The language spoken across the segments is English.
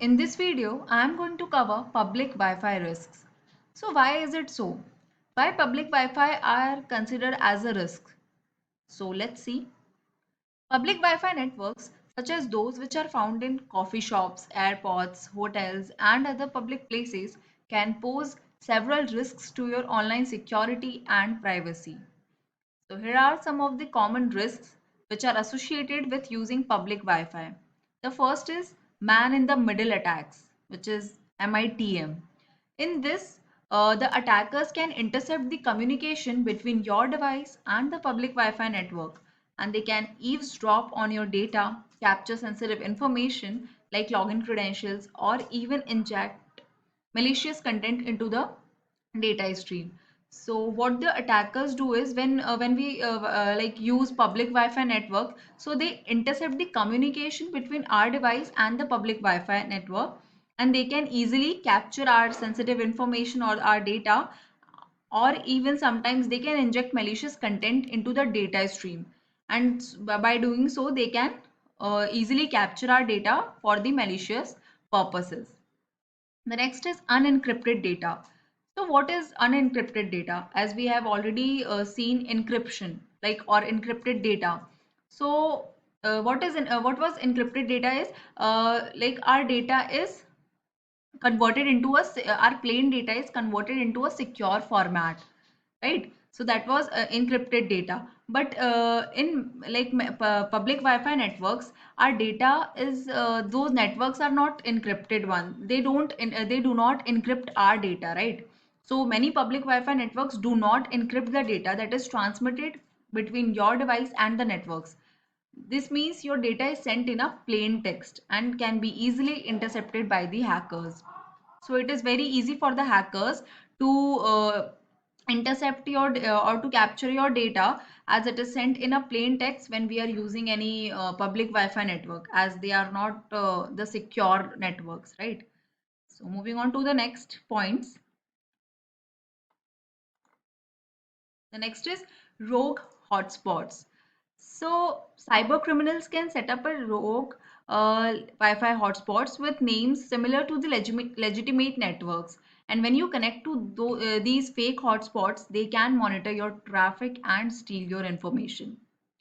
In this video, I am going to cover public Wi-Fi risks. So why is it so? Why public Wi-Fi are considered as a risk? So let's see. Public Wi-Fi networks, such as those which are found in coffee shops, airports, hotels, and other public places, can pose several risks to your online security and privacy. So here are some of the common risks which are associated with using public Wi-Fi. The first is man in the middle attacks, which is MITM. In this, the attackers can intercept the communication between your device and the public Wi-Fi network, and they can eavesdrop on your data, capture sensitive information like login credentials, or even inject malicious content into the data stream. So what the attackers do is when we like use public Wi-Fi network, so they intercept the communication between our device and the public Wi-Fi network, and they can easily capture our sensitive information or our data, or even sometimes they can inject malicious content into the data stream, and by doing so they can easily capture our data for the malicious purposes. The next is unencrypted data. So what is unencrypted data? As we have already seen encryption, like or encrypted data. So what was encrypted data is like our data is converted into our plain data is converted into a secure format, right? So that was encrypted data, but in like public Wi-Fi networks, our data is those networks are not encrypted one. They do not encrypt our data, right? So many public Wi-Fi networks do not encrypt the data that is transmitted between your device and the networks. This means your data is sent in a plain text and can be easily intercepted by the hackers. So it is very easy for the hackers to intercept your or to capture your data, as it is sent in a plain text when we are using any public Wi-Fi network, as they are not the secure networks, right? So moving on to the next points. The next is rogue hotspots. So cyber criminals can set up a rogue Wi-Fi hotspots with names similar to the legitimate networks. And when you connect to these fake hotspots, they can monitor your traffic and steal your information.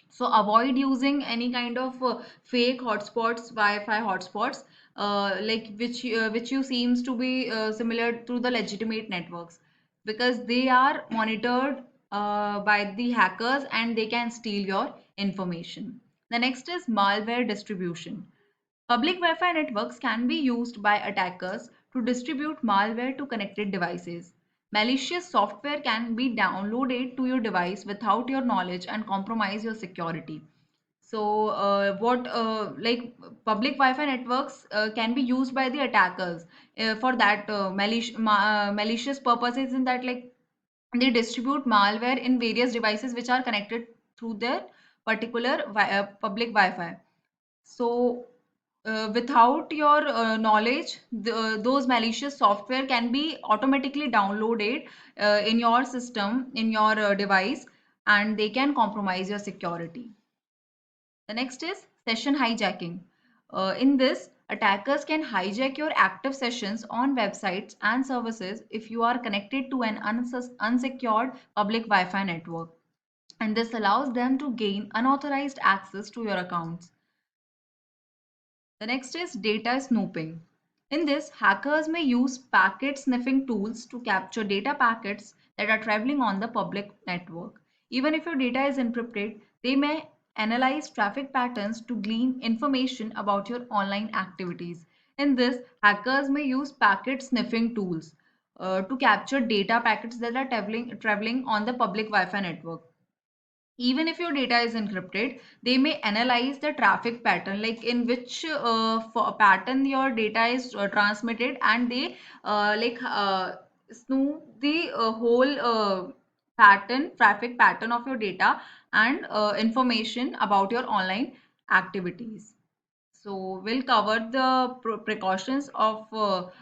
So avoid using any kind of fake hotspots, Wi-Fi hotspots, like which you seems to be similar to the legitimate networks, because they are monitored by the hackers and they can steal your information. The next is malware distribution. Public Wi-Fi networks can be used by attackers to distribute malware to connected devices. Malicious software can be downloaded to your device without your knowledge and compromise your security. So, what like public Wi-Fi networks can be used by the attackers for that malicious purposes, in that like they distribute malware in various devices which are connected through their particular public Wi-Fi. So, without your knowledge, those malicious software can be automatically downloaded in your system, in your device, and they can compromise your security. The next is session hijacking. In this, attackers can hijack your active sessions on websites and services if you are connected to an unsecured public Wi-Fi network. And this allows them to gain unauthorized access to your accounts. The next is data snooping. In this, hackers may use packet sniffing tools to capture data packets that are traveling on the public network. Even if your data is encrypted, they may analyze traffic patterns to glean information about your online activities. In this, hackers may use packet sniffing tools to capture data packets that are traveling on the public Wi-Fi network. Even if your data is encrypted, they may analyze the traffic pattern, like in which pattern your data is transmitted, and they snoop the whole traffic pattern of your data and information about your online activities. So we'll cover the precautions of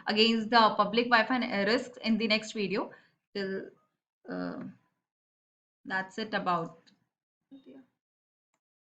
against the public Wi-Fi risks in the next video. Till uh, that's it about.